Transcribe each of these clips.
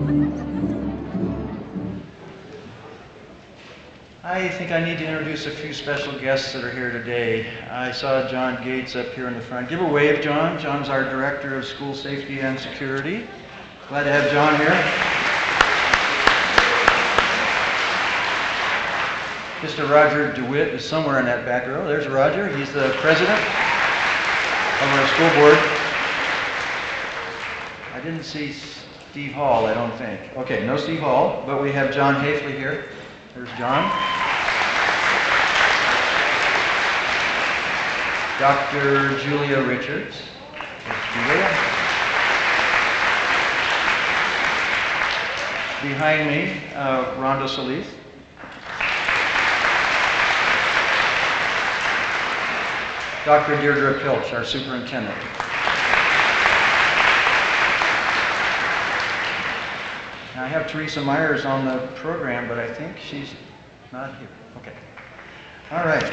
I think I need to introduce a few special guests that are here today. I saw John Gates up here in the front. Give a wave, John. John's our Director of School Safety and Security. Glad to have John here. Mr. Roger DeWitt is somewhere in that back row. There's Roger. He's the president of our school board. I didn't see Steve Hall, I don't think. Okay, no Steve Hall, but we have John Hafley here. There's John. Dr. Julia Richards. There's Julia. Behind me, Rhonda Solis. Dr. Deirdre Pilch, our superintendent. I have Teresa Myers on the program, but I think she's not here. Okay. All right.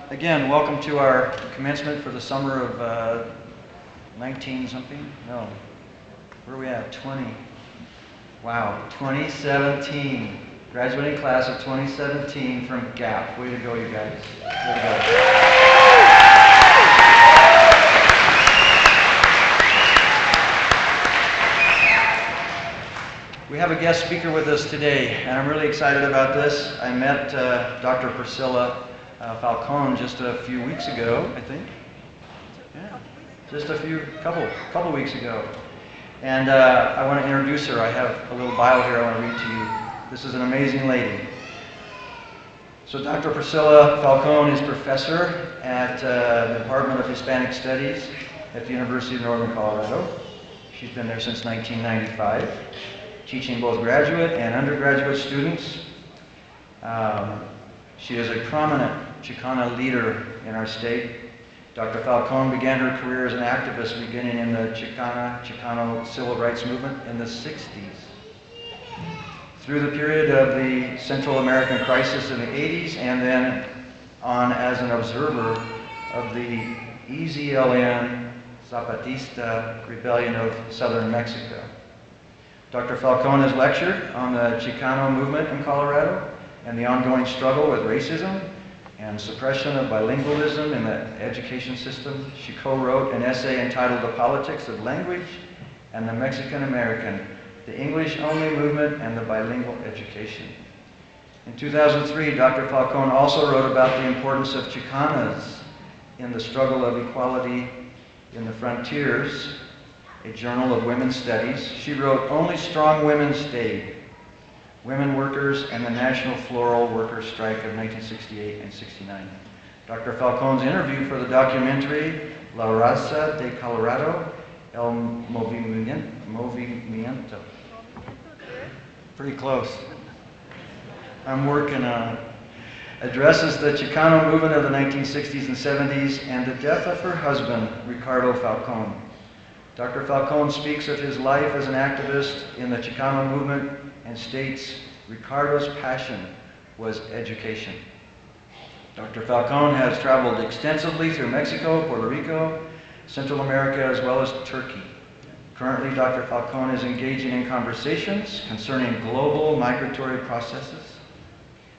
Again, welcome to our commencement for the summer of 19-something? No. Where are we at? 20. Wow. 2017. Graduating class of 2017 from GAP. Way to go, you guys. Way to go. We have a guest speaker with us today, and I'm really excited about this. I met Dr. Priscilla Falcone just a few weeks ago, I think. Yeah, just a couple weeks ago. And I want to introduce her. I have a little bio here I want to read to you. This is an amazing lady. So Dr. Priscilla Falcone is professor at the Department of Hispanic Studies at the University of Northern Colorado. She's been there since 1995. Teaching both graduate and undergraduate students. She is a prominent Chicana leader in our state. Dr. Falcone began her career as an activist beginning in the Chicano civil rights movement in the 60s. Through the period of the Central American crisis in the 80s and then on as an observer of the EZLN Zapatista rebellion of southern Mexico. Dr. Falcone has lectured on the Chicano movement in Colorado and the ongoing struggle with racism and suppression of bilingualism in the education system. She co-wrote an essay entitled The Politics of Language and the Mexican American, the English-Only Movement and the Bilingual Education. In 2003, Dr. Falcone also wrote about the importance of Chicanas in the struggle of equality in the frontiers, a journal of women's studies. She wrote Only Strong Women Stayed, Women Workers and the National Floral Workers Strike of 1968 and 69. Dr. Falcone's interview for the documentary La Raza de Colorado, El Movimiento. Pretty close. I'm working on it. Addresses the Chicano movement of the 1960s and 70s and the death of her husband, Ricardo Falcone. Dr. Falcone speaks of his life as an activist in the Chicano movement and states Ricardo's passion was education. Dr. Falcone has traveled extensively through Mexico, Puerto Rico, Central America, as well as Turkey. Currently, Dr. Falcone is engaging in conversations concerning global migratory processes.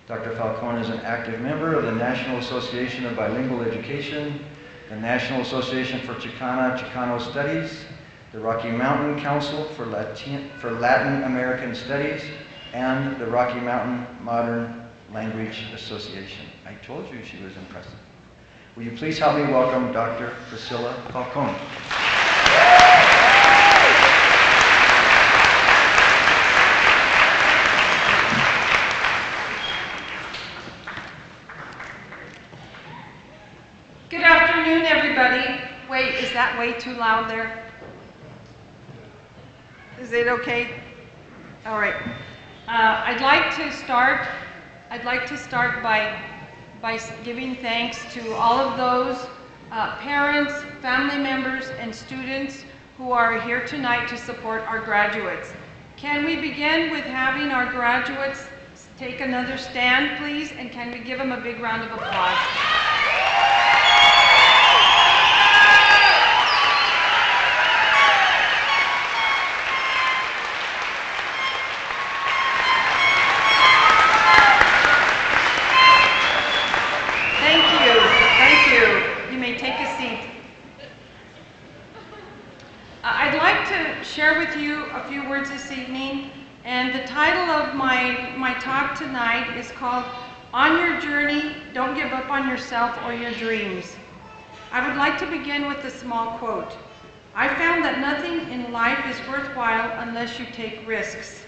Dr. Falcone is an active member of the National Association of Bilingual Education, the National Association for Chicano Studies, the Rocky Mountain Council for Latin American Studies, and the Rocky Mountain Modern Language Association. I told you she was impressive. Will you please help me welcome Dr. Priscilla Falcone. Good afternoon, everybody. Wait, is that way too loud there? Is it okay? All right. I'd like to start by giving thanks to all of those parents, family members, and students who are here tonight to support our graduates. Can we begin with having our graduates take another stand, please? And can we give them a big round of applause? conference this evening, and the title of my talk tonight is called On Your Journey, Don't Give Up on Yourself or Your Dreams. I would like to begin with a small quote. I found that nothing in life is worthwhile unless you take risks.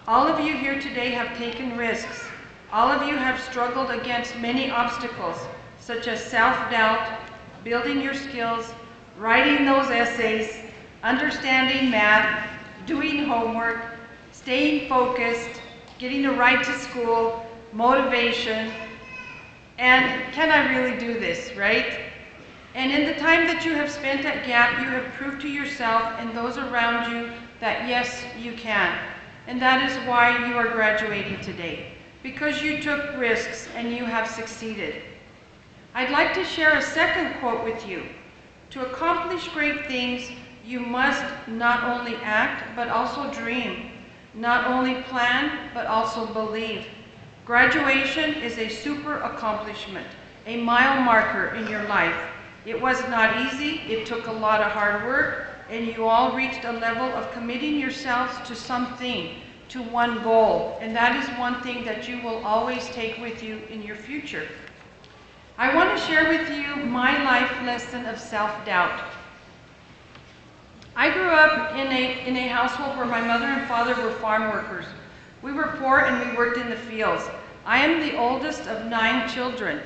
All of you here today have taken risks. All of you have struggled against many obstacles, such as self-doubt, building your skills, writing those essays, understanding math, doing homework, staying focused, getting a ride to school, motivation, and can I really do this, right? And in the time that you have spent at Gap, you have proved to yourself and those around you that yes, you can. And that is why you are graduating today, because you took risks and you have succeeded. I'd like to share a second quote with you. To accomplish great things, you must not only act, but also dream. Not only plan, but also believe. Graduation is a super accomplishment, a mile marker in your life. It was not easy, it took a lot of hard work, and you all reached a level of committing yourselves to something, to one goal. And that is one thing that you will always take with you in your future. I want to share with you my life lesson of self-doubt. I grew up in a household where my mother and father were farm workers. We were poor and we worked in the fields. I am the oldest of 9 children.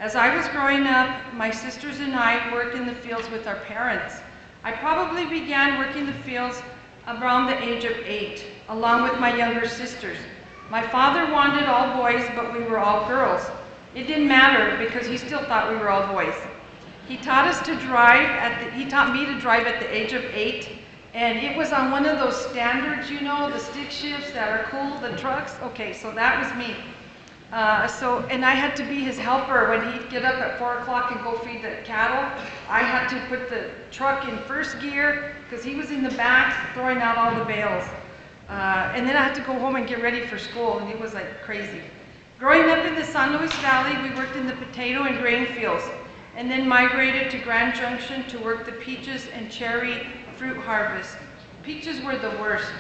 As I was growing up, my sisters and I worked in the fields with our parents. I probably began working the fields around the age of 8, along with my younger sisters. My father wanted all boys, but we were all girls. It didn't matter because he still thought we were all boys. He taught us to drive he taught me to drive at the age of 8, and it was on one of those standards, you know, the stick shifts that are cool, the trucks. Okay, so that was me. And I had to be his helper when he'd get up at 4 o'clock and go feed the cattle. I had to put the truck in first gear because he was in the back throwing out all the bales. And then I had to go home and get ready for school, and it was like crazy. Growing up in the San Luis Valley, we worked in the potato and grain fields, and then migrated to Grand Junction to work the peaches and cherry fruit harvest. Peaches were the worst,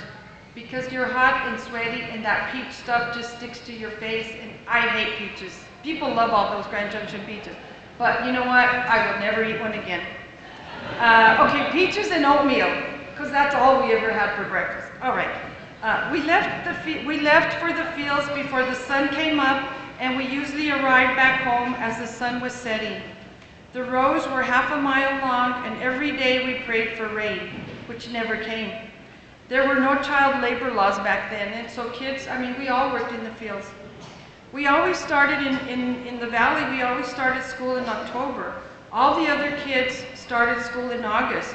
because you're hot and sweaty and that peach stuff just sticks to your face, and I hate peaches. People love all those Grand Junction peaches, but you know what? I will never eat one again. Okay, peaches and oatmeal, because that's all we ever had for breakfast. All right. We left for the fields before the sun came up, and we usually arrived back home as the sun was setting. The rows were half a mile long, and every day we prayed for rain, which never came. There were no child labor laws back then, and so kids, we all worked in the fields. We always started in the valley, we always started school in October. All the other kids started school in August,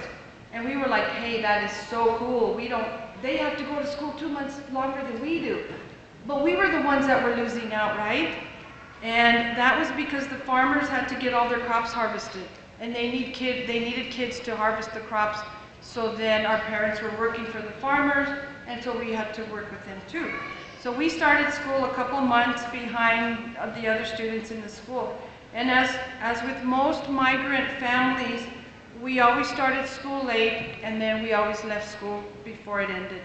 and we were like, hey, that is so cool. They have to go to school 2 months longer than we do. But we were the ones that were losing out, right? And that was because the farmers had to get all their crops harvested, and they needed kids to harvest the crops. So then our parents were working for the farmers, and so we had to work with them too. So we started school a couple months behind the other students in the school. And as with most migrant families, we always started school late, and then we always left school before it ended.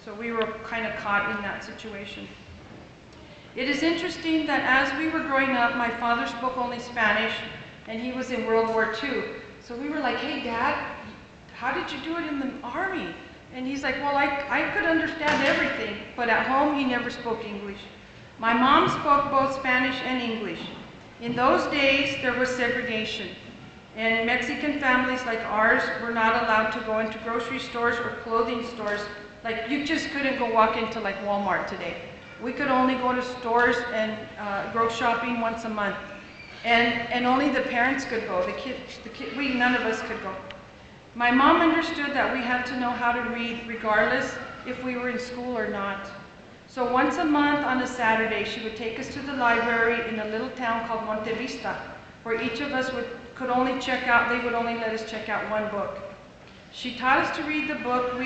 So we were kind of caught in that situation. It is interesting that as we were growing up, my father spoke only Spanish, and he was in World War II. So we were like, hey, Dad, how did you do it in the Army? And he's like, well, I could understand everything, but at home he never spoke English. My mom spoke both Spanish and English. In those days, there was segregation. And Mexican families like ours were not allowed to go into grocery stores or clothing stores. Like, you just couldn't go walk into like Walmart today. We could only go to stores and go shopping once a month. And only the parents could go. None of us could go. My mom understood that we had to know how to read regardless if we were in school or not. So once a month on a Saturday, she would take us to the library in a little town called Monte Vista, where each of us could only they would only let us check out one book. She taught us to read the book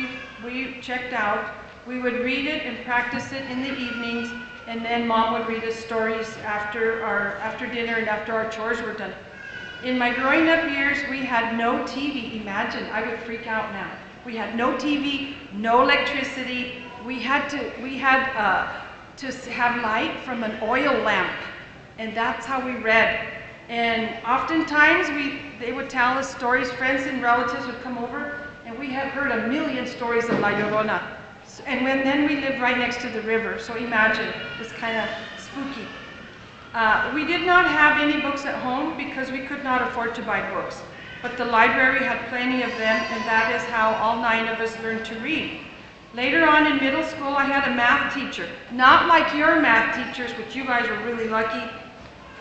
we checked out. We would read it and practice it in the evenings, and then Mom would read us stories after dinner and after our chores were done. In my growing up years, we had no TV. Imagine, I would freak out now. We had no TV, no electricity. We had to have light from an oil lamp, and that's how we read. And oftentimes they would tell us stories. Friends and relatives would come over, and we had heard a million stories of La Llorona. And then we lived right next to the river, so imagine, it was kind of spooky. We did not have any books at home because we could not afford to buy books. But the library had plenty of them, and that is how all 9 of us learned to read. Later on in middle school, I had a math teacher. Not like your math teachers, which you guys were really lucky.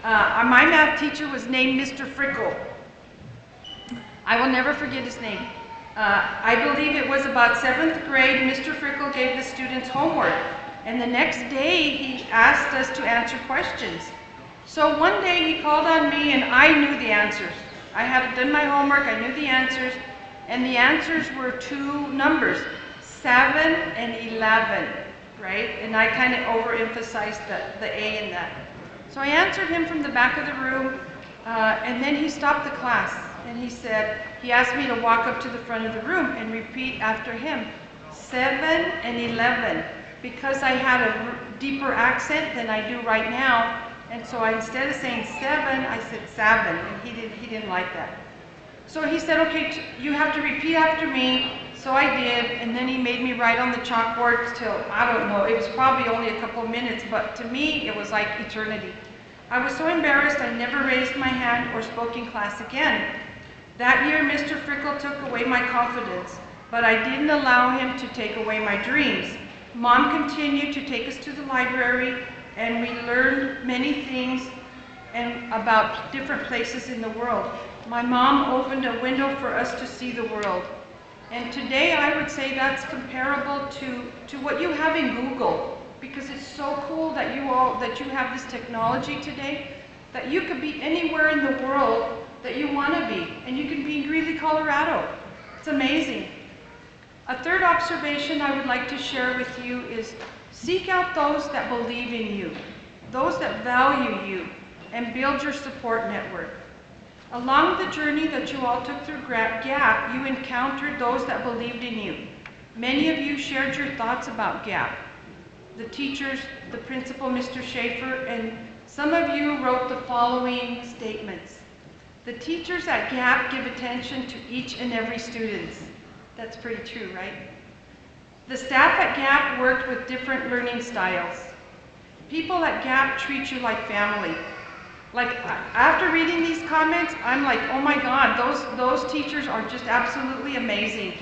My math teacher was named Mr. Frickle. I will never forget his name. I believe it was about 7th grade, Mr. Frickle gave the students homework. And the next day, he asked us to answer questions. So one day he called on me and I knew the answers. I had done my homework, I knew the answers, and the answers were 2 numbers, 7 and 11, right? And I kind of overemphasized the A in that. So I answered him from the back of the room, and then he stopped the class, and he asked me to walk up to the front of the room and repeat after him, 7 and 11, because I had a deeper accent than I do right now. And so instead of saying 7, I said 7, and he didn't like that. So he said, okay, you have to repeat after me. So I did, and then he made me write on the chalkboard till, I don't know, it was probably only a couple of minutes, but to me, it was like eternity. I was so embarrassed, I never raised my hand or spoke in class again. That year, Mr. Frickle took away my confidence, but I didn't allow him to take away my dreams. Mom continued to take us to the library, and we learned many things and about different places in the world. My mom opened a window for us to see the world. And today I would say that's comparable to what you have in Google, because it's so cool that you have this technology today, that you could be anywhere in the world that you want to be, and you can be in Greeley, Colorado. It's amazing. A third observation I would like to share with you is seek out those that believe in you, those that value you, and build your support network. Along the journey that you all took through GAP, you encountered those that believed in you. Many of you shared your thoughts about GAP. The teachers, the principal, Mr. Schaefer, and some of you wrote the following statements. The teachers at GAP give attention to each and every student. That's pretty true, right? The staff at GAP worked with different learning styles. People at GAP treat you like family. Like, after reading these comments, I'm like, oh my God, those teachers are just absolutely amazing.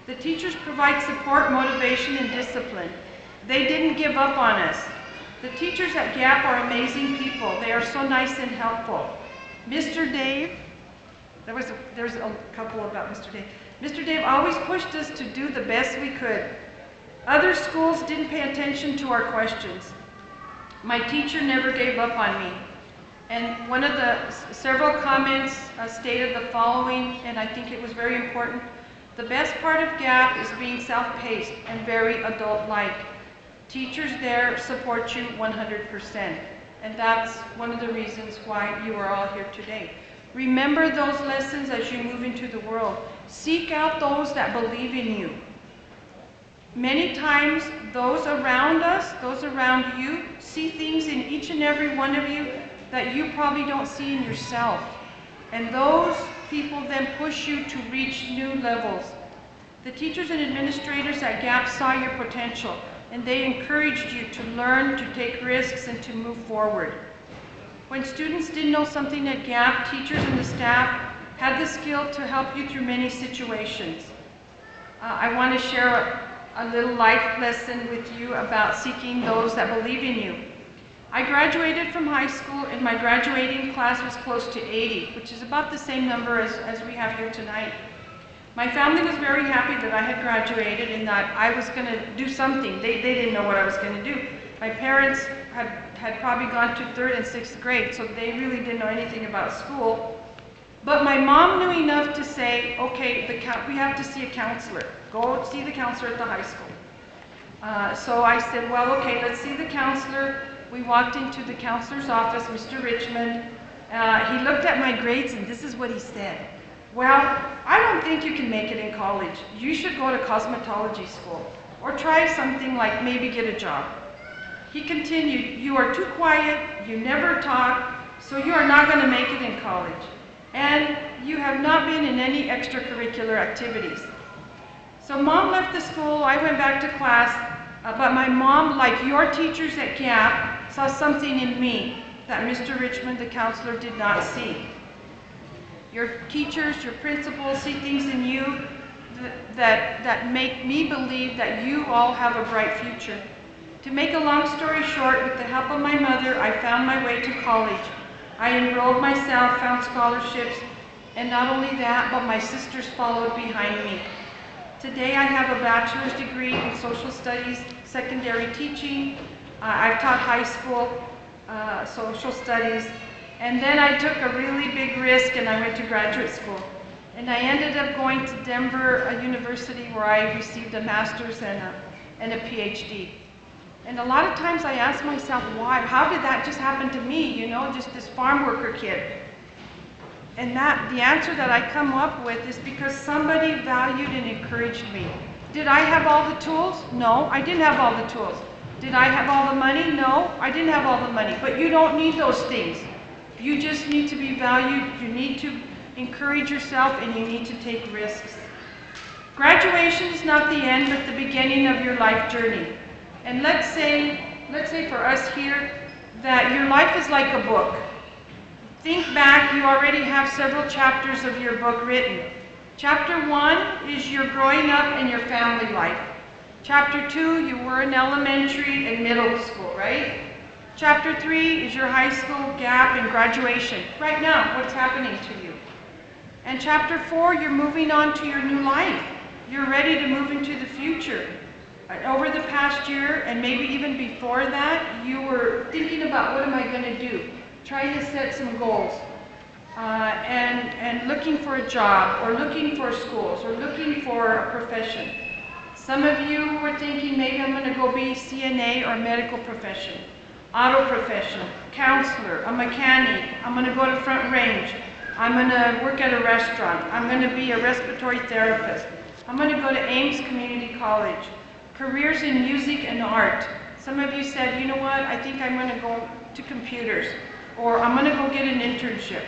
The teachers provide support, motivation, and discipline. They didn't give up on us. The teachers at GAP are amazing people. They are so nice and helpful. Mr. Dave, there's a couple about Mr. Dave. Mr. Dave always pushed us to do the best we could. Other schools didn't pay attention to our questions. My teacher never gave up on me. And one of the several comments stated the following, and I think it was very important. The best part of GAP is being self-paced and very adult-like. Teachers there support you 100%. And that's one of the reasons why you are all here today. Remember those lessons as you move into the world. Seek out those that believe in you. Many times, those around us, those around you, see things in each and every one of you that you probably don't see in yourself. And those people then push you to reach new levels. The teachers and administrators at GAP saw your potential, and they encouraged you to learn, to take risks, and to move forward. When students didn't know something at GAP, teachers and the staff had the skill to help you through many situations. I want to share a little life lesson with you about seeking those that believe in you. I graduated from high school, and my graduating class was close to 80, which is about the same number as we have here tonight. My family was very happy that I had graduated and that I was going to do something. They didn't know what I was going to do. My parents had probably gone to 3rd and 6th grade, so they really didn't know anything about school. But my mom knew enough to say, okay, we have to see a counselor. Go see the counselor at the high school. So I said, well, okay, let's see the counselor. We walked into the counselor's office, Mr. Richmond. He looked at my grades, and this is what he said. Well, I don't think you can make it in college. You should go to cosmetology school or try something like maybe get a job. He continued, you are too quiet, you never talk, so you are not going to make it in college. And you have not been in any extracurricular activities. So Mom left the school, I went back to class, but my mom, like your teachers at Gap, saw something in me that Mr. Richmond, the counselor, did not see. Your teachers, your principals see things in you that make me believe that you all have a bright future. To make a long story short, with the help of my mother, I found my way to college. I enrolled myself, found scholarships, and not only that, but my sisters followed behind me. Today I have a bachelor's degree in social studies, secondary teaching. I've taught high school social studies, and then I took a really big risk and I went to graduate school. And I ended up going to Denver University, where I received a master's and a PhD. And a lot of times I ask myself, why? How did that just happen to me? You know, just this farm worker kid. And the answer that I come up with is because somebody valued and encouraged me. Did I have all the tools? No, I didn't have all the tools. Did I have all the money? No, I didn't have all the money. But you don't need those things. You just need to be valued. You need to encourage yourself, and you need to take risks. Graduation is not the end, but the beginning of your life journey. And let's say for us here that your life is like a book. Think back, you already have several chapters of your book written. Chapter 1 is your growing up and your family life. Chapter 2, you were in elementary and middle school, right? Chapter 3 is your high school gap and graduation. Right now, what's happening to you? And Chapter 4, you're moving on to your new life. You're ready to move into the future. Over the past year, and maybe even before that, you were thinking about, what am I going to do? Trying to set some goals, and looking for a job, or looking for schools, or looking for a profession. Some of you were thinking, maybe I'm going to go be CNA or medical profession, auto profession, counselor, a mechanic, I'm going to go to Front Range, I'm going to work at a restaurant, I'm going to be a respiratory therapist, I'm going to go to Ames Community College. Careers in music and art. Some of you said, you know what, I think I'm going to go to computers, or I'm going to go get an internship.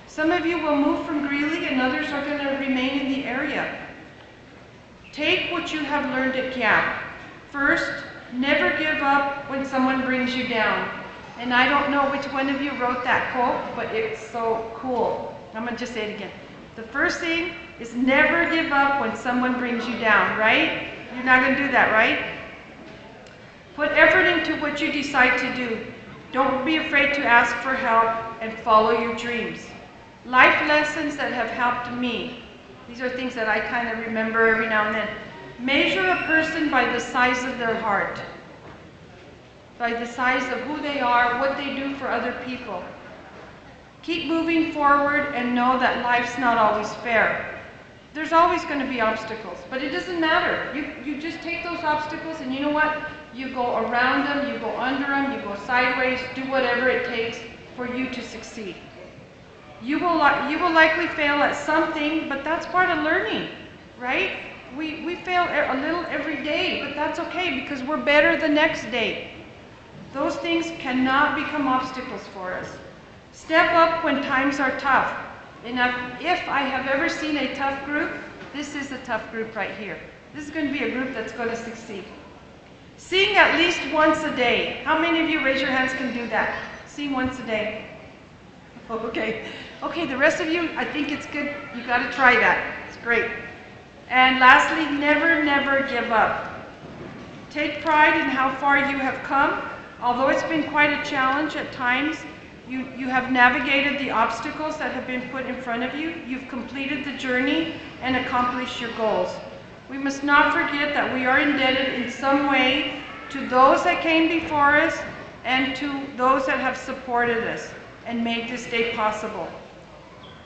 Some of you will move from Greeley, and others are going to remain in the area. Take what you have learned at Gap. First, never give up when someone brings you down. And I don't know which one of you wrote that quote, but it's so cool. I'm going to just say it again. The first thing is never give up when someone brings you down, right? You're not going to do that, right? Put effort into what you decide to do. Don't be afraid to ask for help, and follow your dreams. Life lessons that have helped me. These are things that I kind of remember every now and then. Measure a person by the size of their heart, by the size of who they are, what they do for other people. Keep moving forward and know that life's not always fair. There's always going to be obstacles, but it doesn't matter. You just take those obstacles, and you know what? You go around them, you go under them, you go sideways, do whatever it takes for you to succeed. You will likely fail at something, but that's part of learning, right? We fail a little every day, but that's okay, because we're better the next day. Those things cannot become obstacles for us. Step up when times are tough. And if I have ever seen a tough group, this is a tough group right here. This is going to be a group that's going to succeed. Sing at least once a day. How many of you, raise your hands, can do that? Sing once a day. Okay. Okay, the rest of you, I think it's good. You got to try that. It's great. And lastly, never, never give up. Take pride in how far you have come. Although it's been quite a challenge at times, you have navigated the obstacles that have been put in front of you. You've completed the journey and accomplished your goals. We must not forget that we are indebted in some way to those that came before us and to those that have supported us and made this day possible.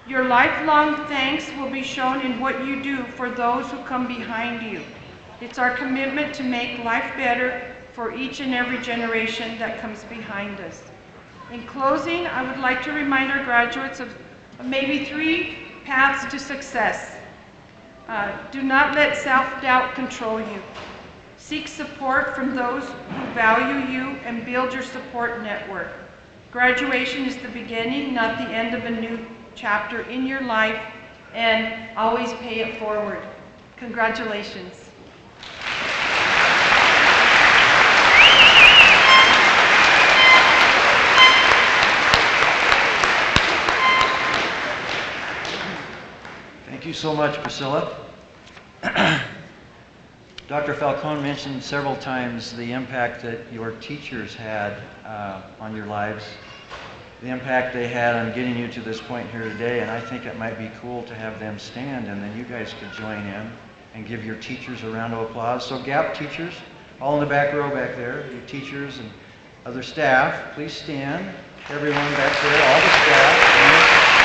Your lifelong thanks will be shown in what you do for those who come behind you. It's our commitment to make life better for each and every generation that comes behind us. In closing, I would like to remind our graduates of maybe 3 paths to success. Do not let self-doubt control you. Seek support from those who value you and build your support network. Graduation is the beginning, not the end of a new chapter in your life, and always pay it forward. Congratulations. Thank you so much, Priscilla. Dr. Falcone mentioned several times the impact that your teachers had on your lives, the impact they had on getting you to this point here today, and I think it might be cool to have them stand and then you guys could join in and give your teachers a round of applause. So GAP teachers, all in the back row back there, your teachers and other staff, please stand. Everyone back there, all the staff.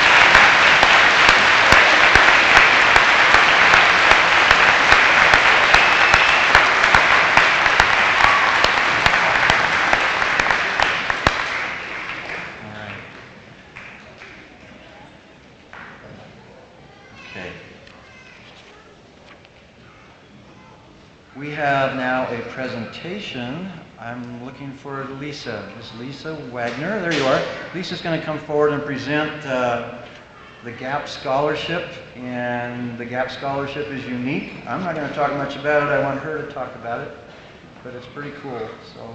We have now a presentation. I'm looking for Lisa. Is Lisa Wagner? There you are. Lisa's going to come forward and present the GAP Scholarship. And the GAP Scholarship is unique. I'm not going to talk much about it. I want her to talk about it. But it's pretty cool. So,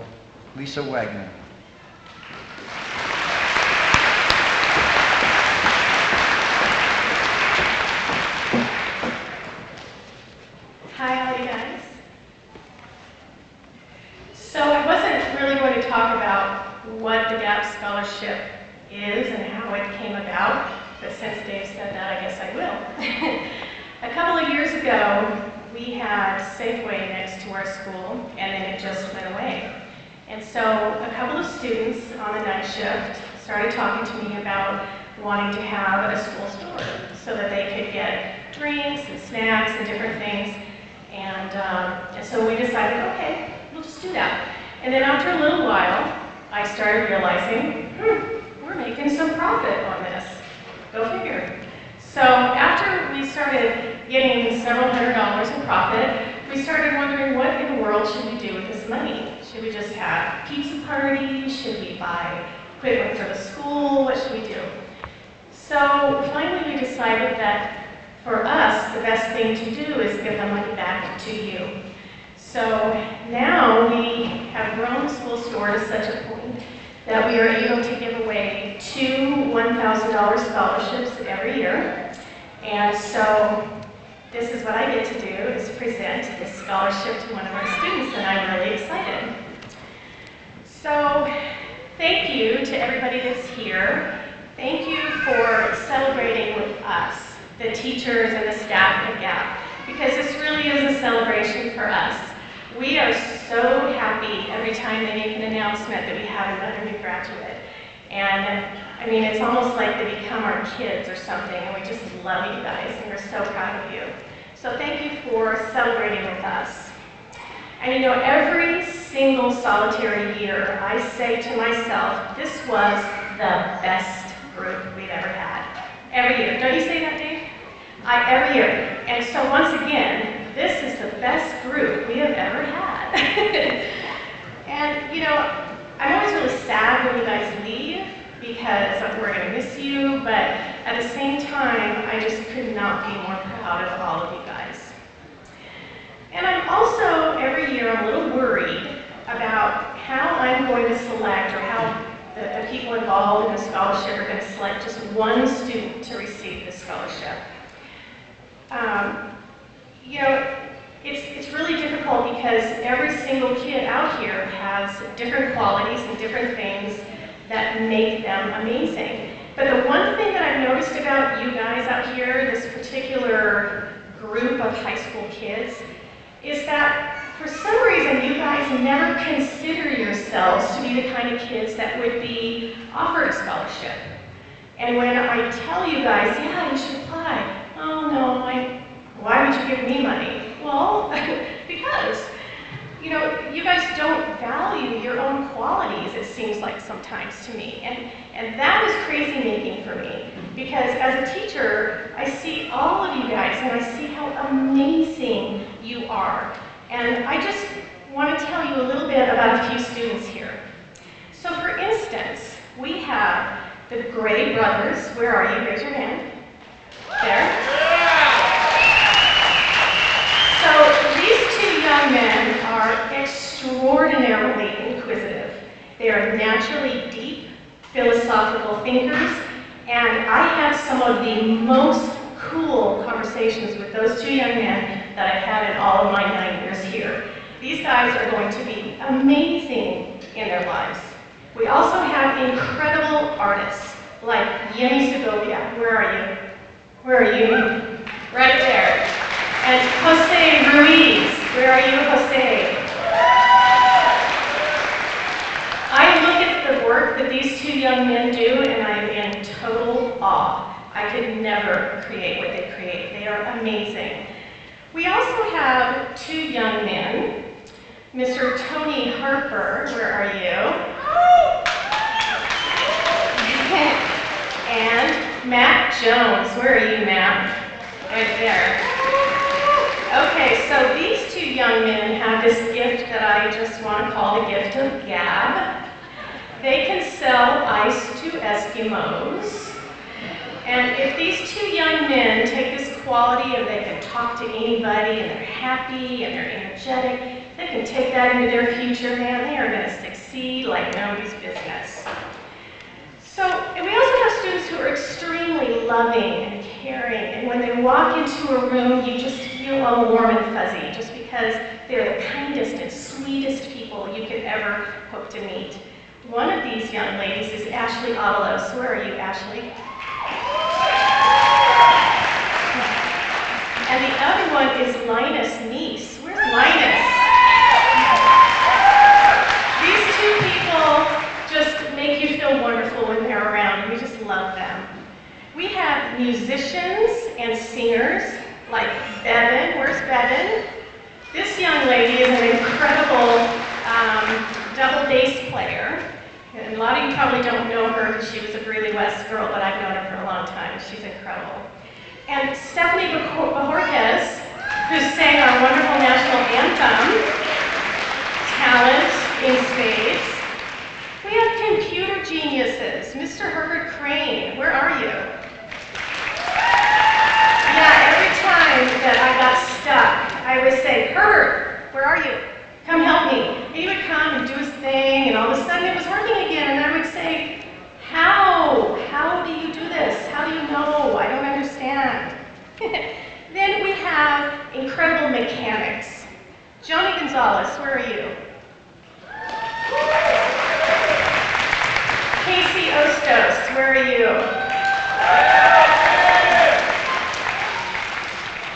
Lisa Wagner. Hi, all you guys. So I wasn't really going to talk about what the GAP Scholarship is and how it came about, but since Dave said that, I guess I will. A couple of years ago, we had Safeway next to our school, and then it just went away. And so a couple of students on the night shift started talking to me about wanting to have a school store so that they could get drinks and snacks and different things. And so we decided, okay, we'll just do that. And then after a little while, I started realizing, we're making some profit on this. Go figure. So after we started getting several $100s in profit, we started wondering what in the world should we do with this money? Should we just have pizza parties? Should we buy equipment for the school? What should we do? So finally we decided that for us, the best thing to do is give the money back to you. So now we have grown the school store to such a point that we are able to give away 2 $1,000 scholarships every year. And so this is what I get to do, is present this scholarship to one of our students, and I'm really excited. So thank you to everybody that's here. Thank you for celebrating with us, the teachers and the staff at GAP, because this really is a celebration for us. We are so happy every time they make an announcement that we have another new graduate. And I mean, it's almost like they become our kids or something, and we just love you guys, and we're so proud of you. So thank you for celebrating with us. And you know, every single solitary year, I say to myself, this was the best group we've ever had. Every year. Don't you say that, Dave? Every year. And so once again, this is the best group we have ever had. And you know, I'm always really sad when you guys leave because we're going to miss you, but at the same time, I just could not be more proud of all of you guys. And I'm also, every year, I'm a little worried about how I'm going to select, or how the people involved in the scholarship are going to select just one student to receive this scholarship. You know, it's really difficult because every single kid out here has different qualities and different things that make them amazing. But the one thing that I've noticed about you guys out here, this particular group of high school kids, is that for some reason you guys never consider yourselves to be the kind of kids that would be offered a scholarship. And when I tell you guys, yeah, you should apply, oh no, why would you give me money? Well, because you know, you guys don't value your own qualities, it seems like sometimes to me. And that was crazy making for me, because as a teacher, I see all of you guys and I see how amazing you are. And I just want to tell you a little bit about a few students here. So for instance, we have the Gray brothers. Where are you? Raise your hand. There. So these two young men are extraordinarily inquisitive. They are naturally deep, philosophical thinkers, and I had some of the most cool conversations with those two young men that I've had in all of my 9 years here. These guys are going to be amazing in their lives. We also have incredible artists like Yemi Segovia. Where are you? Where are you? Right there. And Jose Ruiz. Where are you, Jose? I look at the work that these two young men do and I'm in total awe. I could never create what they create. They are amazing. We also have two young men. Mr. Tony Harper, where are you? And Matt Jones, where are you, Matt? Right there. Okay, so these two young men have this gift that I just want to call the gift of gab. They can sell ice to Eskimos. And if these two young men take this quality of they can talk to anybody and they're happy and they're energetic, they can take that into their future, man, they are going to succeed like nobody's business. So, and we also have students who are extremely loving and caring, and when they walk into a room, you just feel all warm and fuzzy, just because they're the kindest and sweetest people you could ever hope to meet. One of these young ladies is Ashley Avalos. Where are you, Ashley? And the other one is Linus Neese. Where's Linus? These two people just make you feel wonderful when they're around. We just love them. We have musicians and singers like Bevan. Where's Bevan? This young lady is an incredible double bass player. And a lot of you probably don't know her because she was a Greeley-West girl, but I've known her for a long time. She's incredible. And Stephanie Bajorquez, who sang our wonderful national anthem, talent in spades. We have computer geniuses. Mr. Herbert Crane, where are you? Yeah, every time that I got stuck, I would say, Herbert, where are you? Come help me. And he would come and do his thing, and all of a sudden it was working again, and I would say, how? How do you do this? How do you know? I don't understand. Then we have incredible mechanics. Joni Gonzalez, where are you? Casey Ostos, where are you?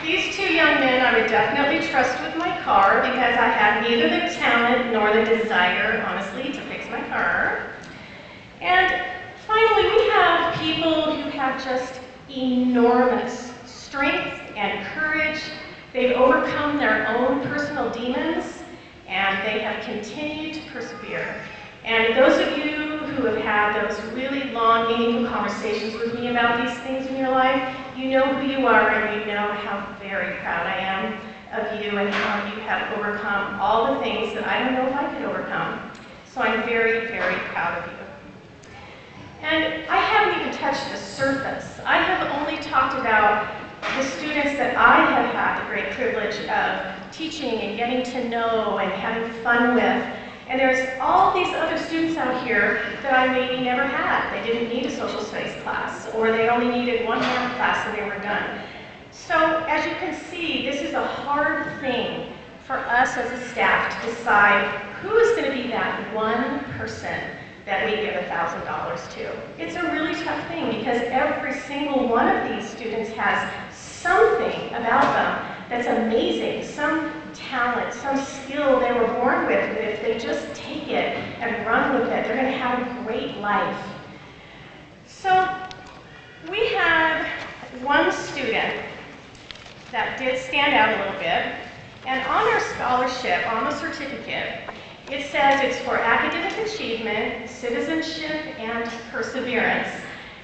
These two young men I would definitely trust with my car because I have neither the talent nor the desire, honestly, to fix my car. And finally, we have people who have just enormous strength and courage. They've overcome their own personal demons, and they have continued to persevere. And those of you who have had those really long, meaningful conversations with me about these things in your life, you know who you are, and you know how very proud I am of you and how you have overcome all the things that I don't know if I could overcome. So I'm very, very proud of you. And I haven't even touched the surface. I have only talked about the students that I have had the great privilege of teaching and getting to know and having fun with. And there's all these other students out here that I maybe never had. They didn't need a social studies class, or they only needed one math class and they were done. So as you can see, this is a hard thing for us as a staff to decide who is going to be that one person that we give $1,000 to. It's a really tough thing because every single one of these students has something about them that's amazing, some talent, some skill they were born with, that if they just take it and run with it, they're going to have a great life. So we have one student that did stand out a little bit, And on our scholarship, on the certificate, it says it's for academic achievement, citizenship, and perseverance.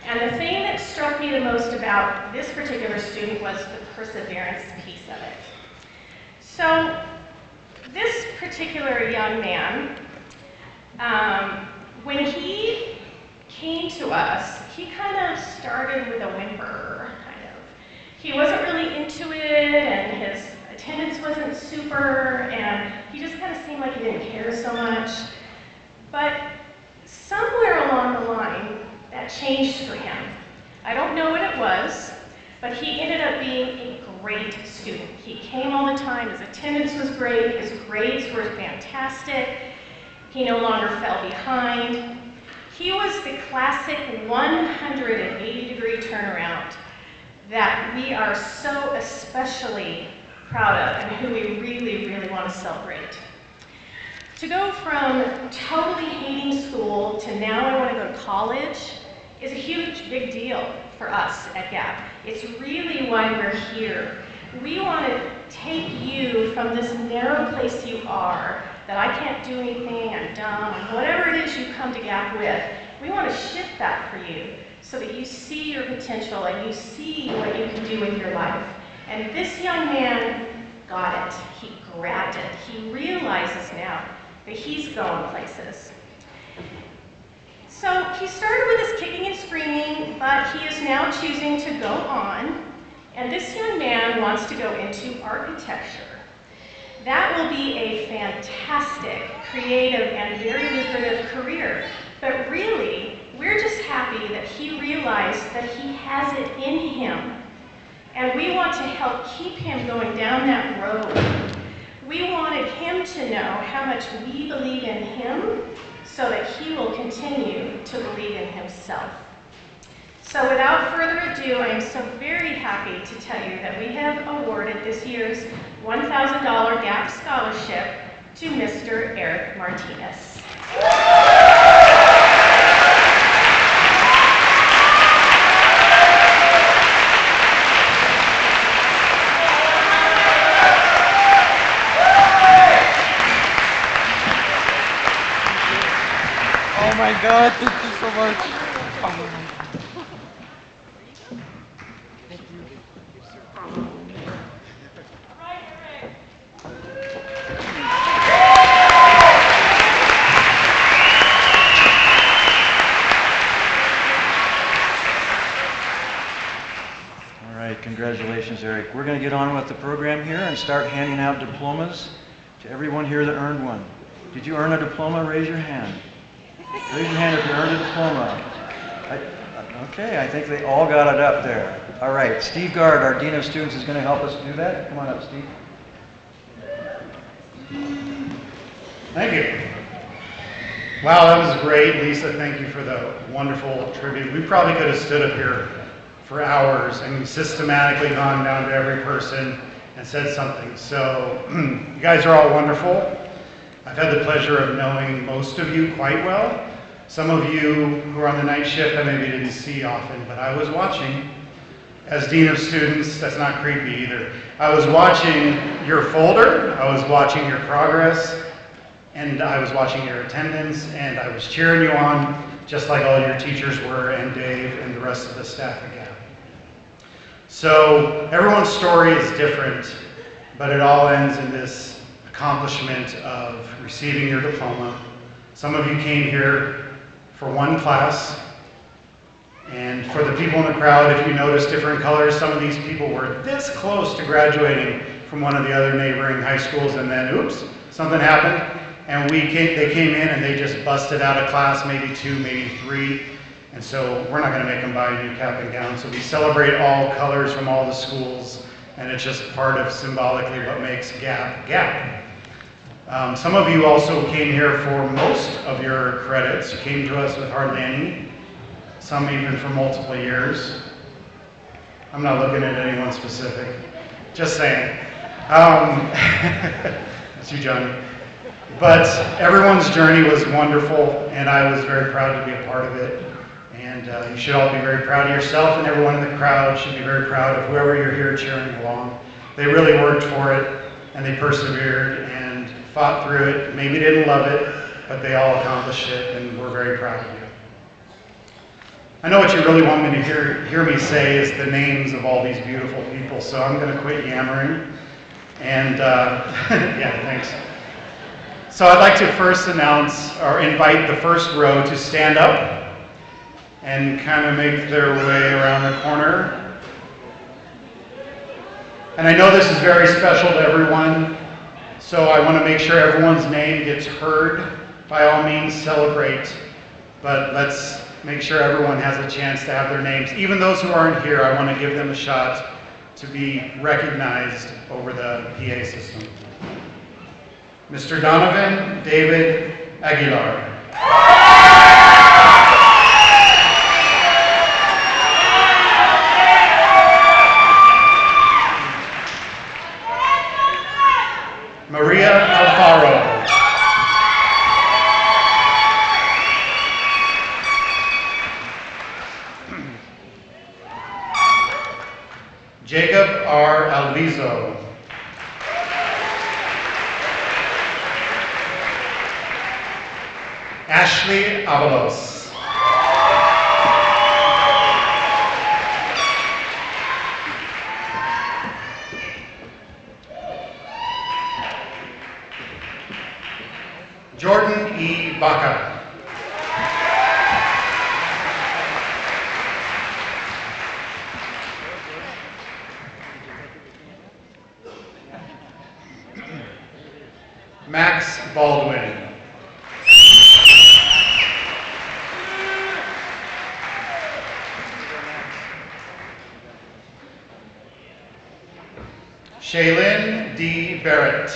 And the thing that struck me the most about this particular student was the perseverance piece of it. So this particular young man, when he came to us, he kind of started with a whimper, kind of. He wasn't really into it, and his attendance wasn't super, and he just kind of seemed like he didn't care so much. But somewhere along the line, that changed for him. I don't know what it was, but he ended up being a great student. He came all the time, his attendance was great, his grades were fantastic, he no longer fell behind. He was the classic 180-degree turnaround that we are so especially proud of and who we really, really want to celebrate. To go from totally hating school to now I want to go to college is a huge, big deal for us at GAP. It's really why we're here. We want to take you from this narrow place you are, that I can't do anything, I'm dumb, and whatever it is you come to GAP with, we want to shift that for you so that you see your potential and you see what you can do with your life. And this young man got it. He grabbed it. He realizes now that he's going places. So he started with his kicking and screaming, but he is now choosing to go on. And this young man wants to go into architecture. That will be a fantastic, creative, and very lucrative career. But really, we're just happy that he realized that he has it in him. And we want to help keep him going down that road. We wanted him to know how much we believe in him so that he will continue to believe in himself. So without further ado, I am so very happy to tell you that we have awarded this year's $1,000 GAP scholarship to Mr. Eric Martinez. Oh my God, thank you so much. Oh. Congratulations, Eric. We're going to get on with the program here and start handing out diplomas to everyone here that earned one. Did you earn a diploma? Raise your hand. Raise your hand if you earned a diploma. Okay, I think they all got it up there. All right, Steve Gard, our Dean of Students, is going to help us do that. Come on up, Steve. Thank you. Wow, that was great. Lisa, thank you for the wonderful tribute. We probably could have stood up here for hours and systematically gone down to every person and said something. So you guys are all wonderful. I've had the pleasure of knowing most of you quite well. Some of you who are on the night shift I maybe didn't see often, but I was watching. As Dean of Students, that's not creepy either. I was watching your folder, I was watching your progress, and I was watching your attendance, and I was cheering you on, just like all your teachers were, and Dave and the rest of the staff again. So everyone's story is different, but it all ends in this accomplishment of receiving your diploma. Some of you came here for one class, and for the people in the crowd, if you notice different colors, some of these people were this close to graduating from one of the other neighboring high schools, and then oops, something happened, and they came in and they just busted out a class, maybe two, maybe three. And so we're not going to make them buy a new cap and gown. So we celebrate all colors from all the schools, and it's just part of symbolically what makes GAP GAP. Some of you also came here for most of your credits. You came to us with hardly any, some even for multiple years. I'm not looking at anyone specific, just saying. That's you, Johnny. But everyone's journey was wonderful, and I was very proud to be a part of it. And you should all be very proud of yourself, and everyone in the crowd should be very proud of whoever you're here cheering along. They really worked for it. and they persevered and fought through it. Maybe didn't love it, but they all accomplished it, and we're very proud of you. I know what you really want me to hear me say is the names of all these beautiful people, so I'm going to quit yammering. And yeah, thanks. So I'd like to first announce or invite the first row to stand up and kind of make their way around the corner. And I know this is very special to everyone, so I want to make sure everyone's name gets heard. By all means, celebrate, but let's make sure everyone has a chance to have their names. Even those who aren't here, I want to give them a shot to be recognized over the PA system. Mr. Donovan David Aguilar. Maria Alfaro. Jacob R. Alviso. Ashley Avalos. Jordan E. Baca. Max Baldwin. Shaylin D. Barrett.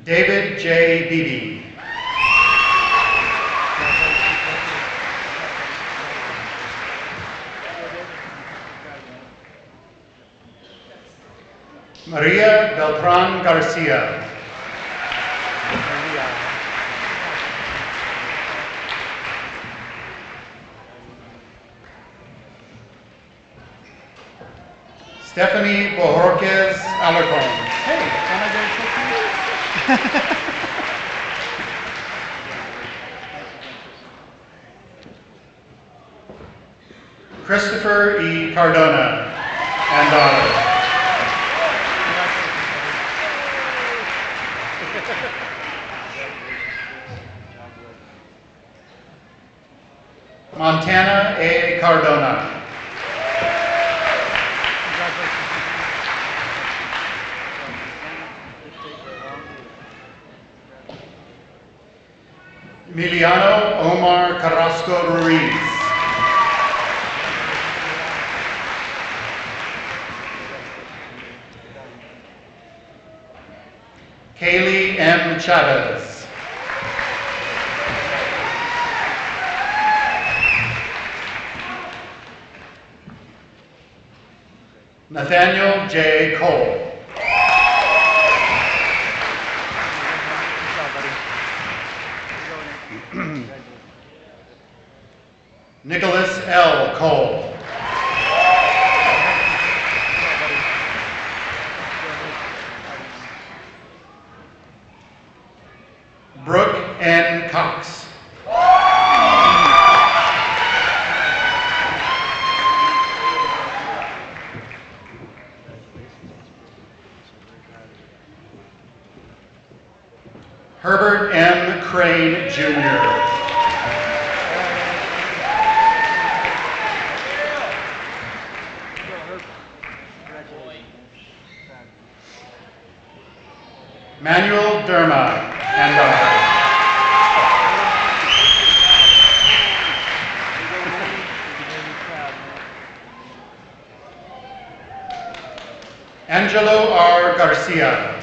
David J. Beebe. Maria Beltran Garcia. Stephanie Bojorquez Alarcon. Hey, can I go check you? Christopher E. Cardona and daughter. Montana A. Cardona. Emiliano Omar Carrasco Ruiz. Kaylee M. Chavez. Nathaniel J. Cole. Nicholas L. Cole. Brooke N. Cox. Herbert M. Crane, Jr. Manuel Derma and daughter. Angelo R. Garcia.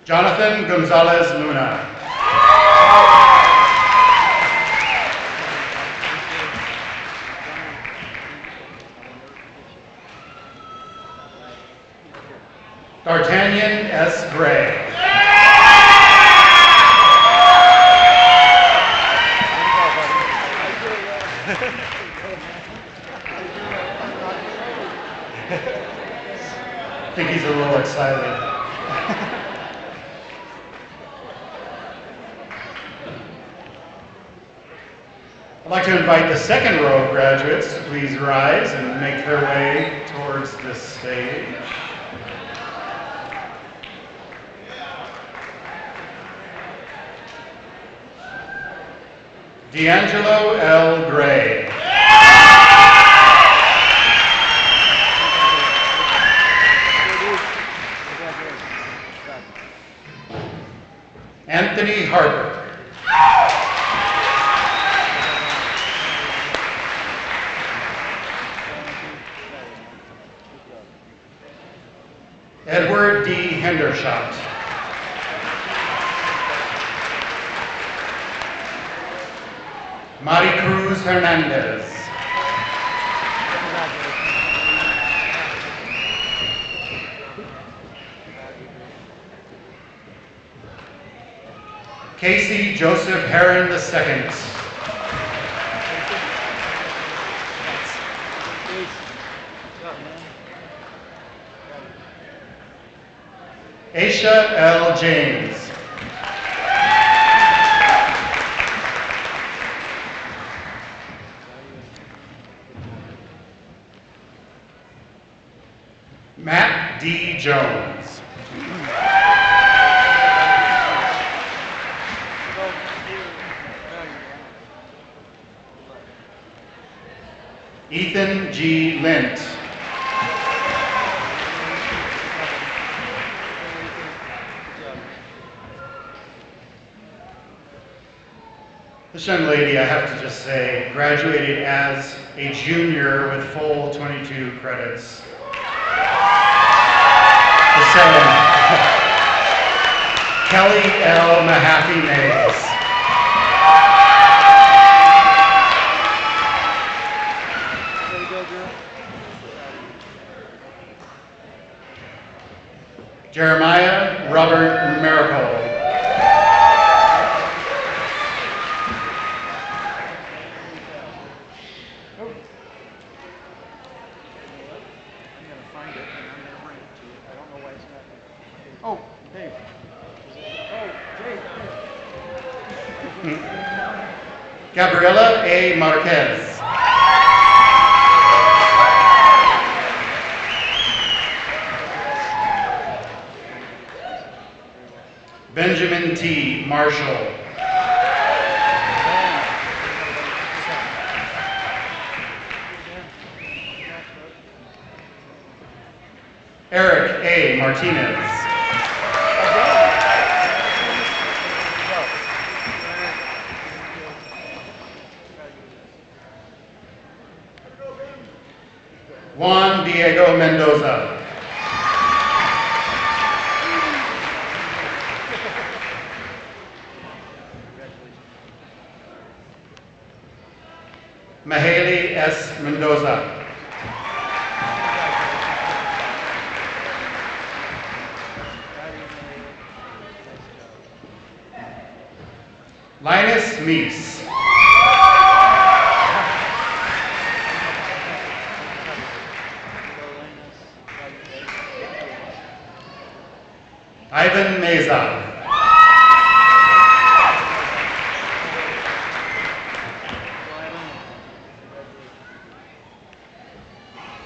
Jonathan Gonzalez Luna. D'Artagnan S. Gray. I think he's a little excited. I'd like to invite the second row of graduates to please rise and make their way towards this stage. D'Angelo L. Gray. Anthony Harper. Edward D. Hendershot. Maricruz Hernandez. Casey Joseph Heron II. Aisha L. James. Matt D. Jones. Ethan G. Lint. This young lady, I have to just say, graduated as a junior with full 22 credits. Kelly L. Mahaffey Mays. Jeremiah Robert Miracle. Oh, Dave. Gabriela A. Marquez. Benjamin T. Marshall. Eric A. Martinez. Juan Diego Mendoza. Mahaley S. Mendoza. Linus Meese. Ivan Meza.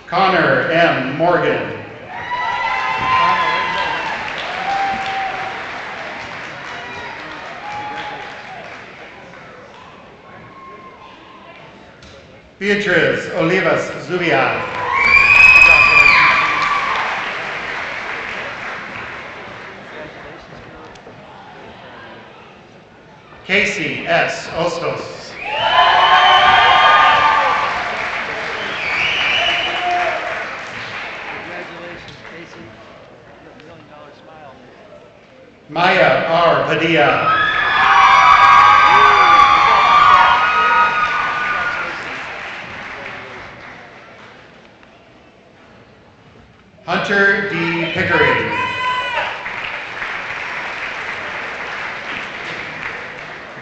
Connor M. Morgan. Beatriz Olivas Zubia. Casey S. Ostos. Congratulations, Casey. You have $1 million smile. Maya R. Padilla. Hunter D. Pickering.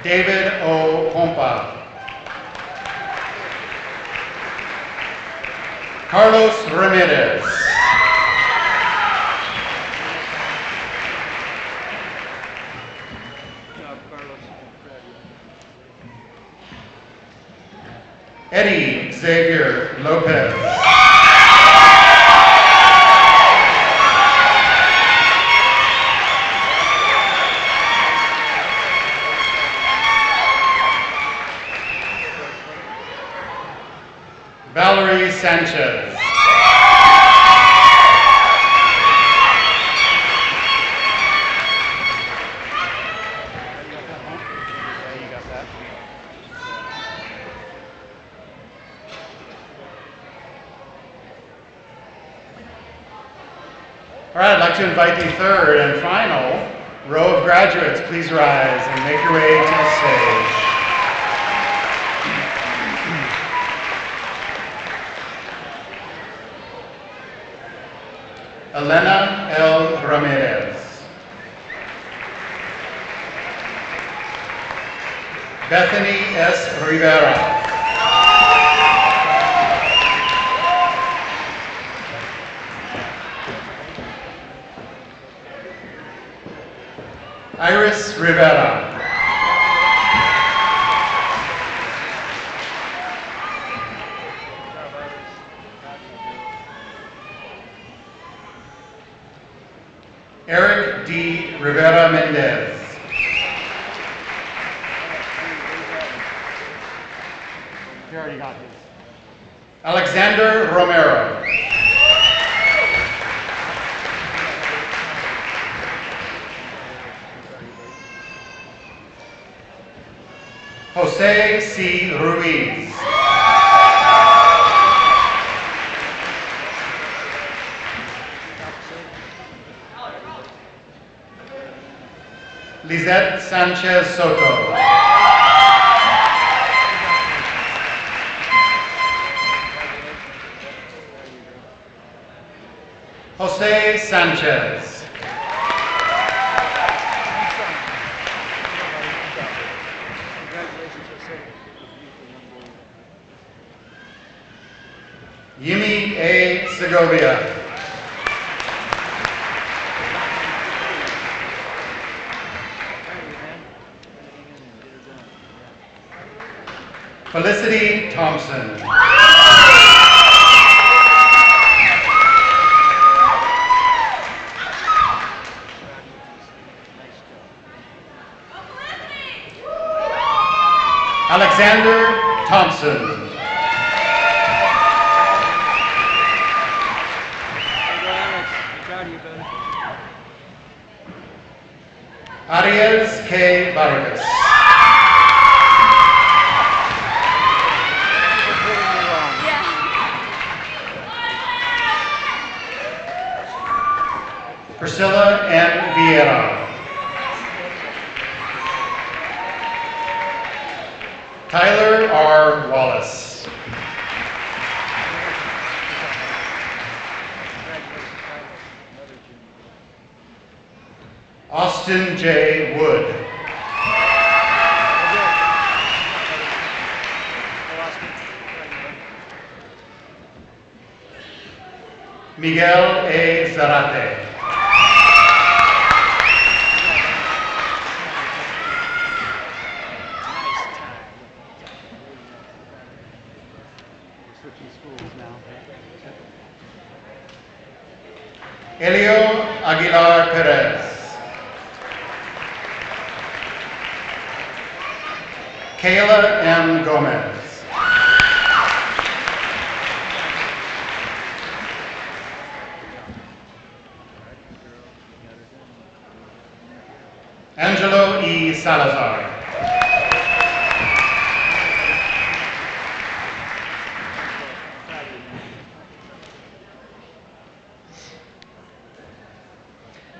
David O. Pompa. Carlos Ramirez. Eddie Xavier Lopez. Valerie Sanchez. All right, I'd like to invite the third and final row of graduates. Please rise and make your way to the stage. Elena L. Ramirez. Bethany S. Rivera. Iris Rivera. Eric D. Rivera Mendez. You already got this. Alexander Romero. Jose C. Ruiz. Lizette Sanchez Soto. Jose Sanchez. Yimi A. Segovia. Felicity Thompson. Alexander Thompson. Arias K. Vargas. Priscilla N. Vieira. Tyler R. Wallace. Austin J. Wood. Miguel A. Zarate. Elio Aguilar Perez. Kayla M. Gomez. Angelo E. Salazar.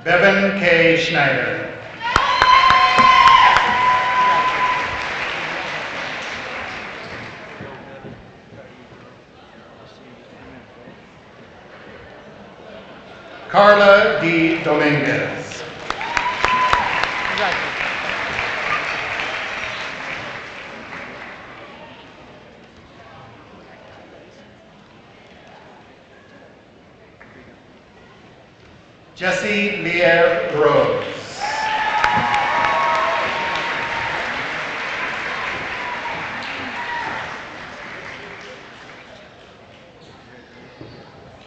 Bevan K. Schneider. Carla D. Dominguez. Jessie Leah Rose.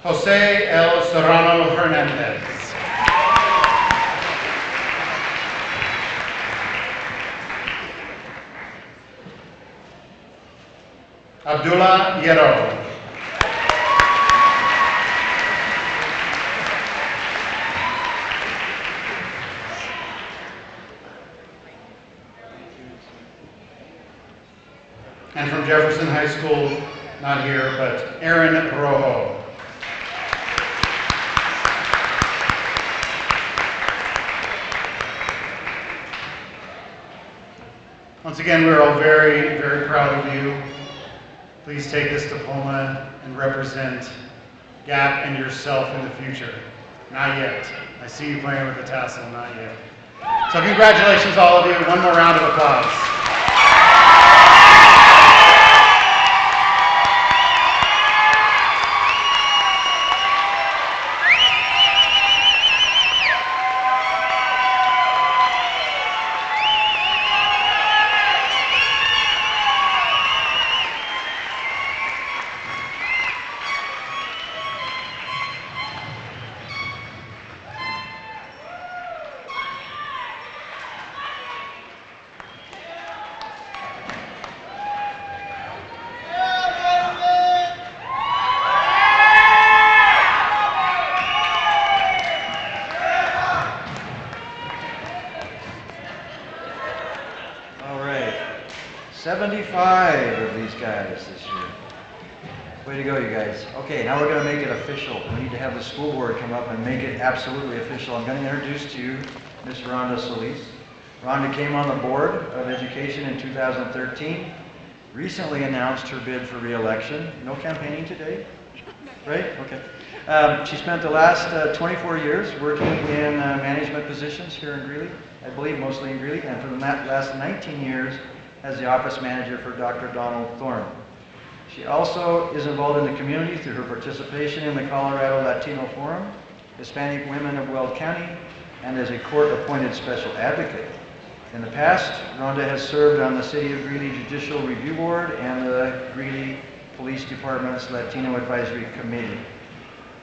Jose L. Serrano Hernandez. Abdullah Yero. And from Jefferson High School, not here, but Aaron Rojo. Once again, we're all very, very proud of you. Please take this diploma and represent GAP and yourself in the future. Not yet. I see you playing with the tassel, not yet. So congratulations, all of you. One more round of applause. All right, 75 of these guys this year. Way to go, you guys. Okay, now we're going to make it official. We need to have the school board come up and make it absolutely official. I'm going to introduce to you Ms. Rhonda Solis. Rhonda came on the Board of Education in 2013, recently announced her bid for re-election. No campaigning today, right? Okay. She spent the last 24 years working in management positions here in Greeley, I believe mostly in Greeley, and for the last 19 years as the office manager for Dr. Donald Thorne. She also is involved in the community through her participation in the Colorado Latino Forum, Hispanic Women of Weld County, and as a court-appointed special advocate. In the past, Rhonda has served on the City of Greeley Judicial Review Board and the Greeley Police Department's Latino Advisory Committee.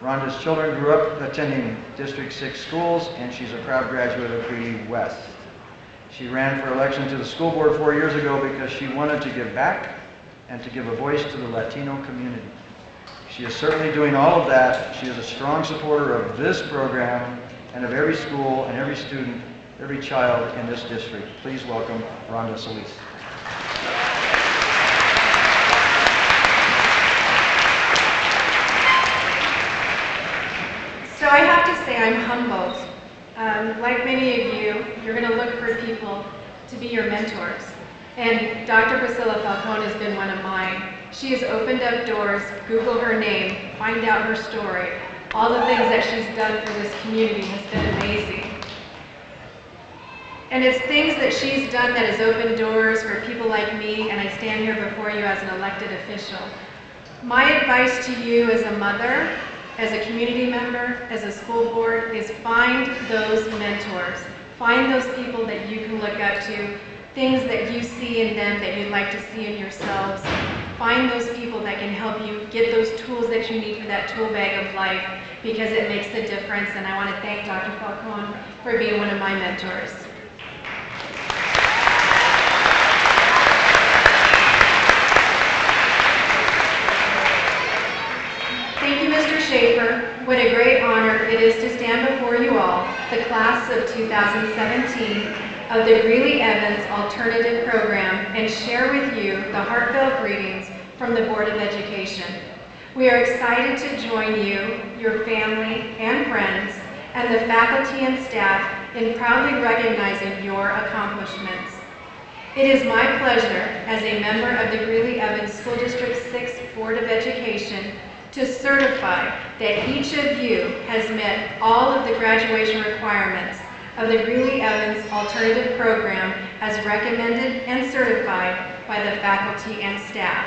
Rhonda's children grew up attending District 6 schools, and she's a proud graduate of Greeley West. She ran for election to the school board 4 years ago because she wanted to give back and to give a voice to the Latino community. She is certainly doing all of that. She is a strong supporter of this program and of every school and every student, every child in this district. Please welcome Rhonda Solis. So I have to say I'm humbled. Like many of you, you're going to look for people to be your mentors. And Dr. Priscilla Falcone has been one of mine. She has opened up doors. Google her name, find out her story. All the things that she's done for this community has been amazing. And it's things that she's done that has opened doors for people like me, and I stand here before you as an elected official. My advice to you as a mother, as a community member, as a school board, is find those mentors. Find those people that you can look up to, things that you see in them that you'd like to see in yourselves. Find those people that can help you get those tools that you need for that tool bag of life, because it makes the difference. And I want to thank Dr. Falcone for being one of my mentors. Thank you, Mr. Schaefer. What a great honor it is to stand before you all, the class of 2017 of the Greeley-Evans Alternative Program, and share with you the heartfelt greetings from the Board of Education. We are excited to join you, your family and friends, and the faculty and staff in proudly recognizing your accomplishments. It is my pleasure as a member of the Greeley-Evans School District 6 Board of Education to certify that each of you has met all of the graduation requirements of the Greeley-Evans Alternative Program as recommended and certified by the faculty and staff.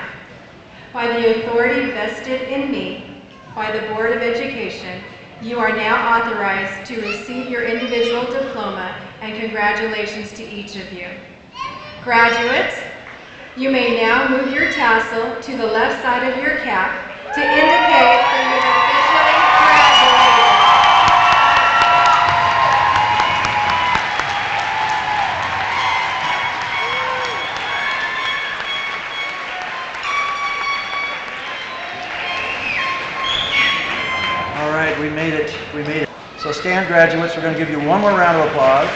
By the authority vested in me by the Board of Education, You are now authorized to receive your individual diploma, and congratulations to each of you. Graduates, you may now move your tassel to the left side of your cap to indicate that you have officially graduated. All right, we made it. We made it. So stand, graduates. We're going to give you one more round of applause.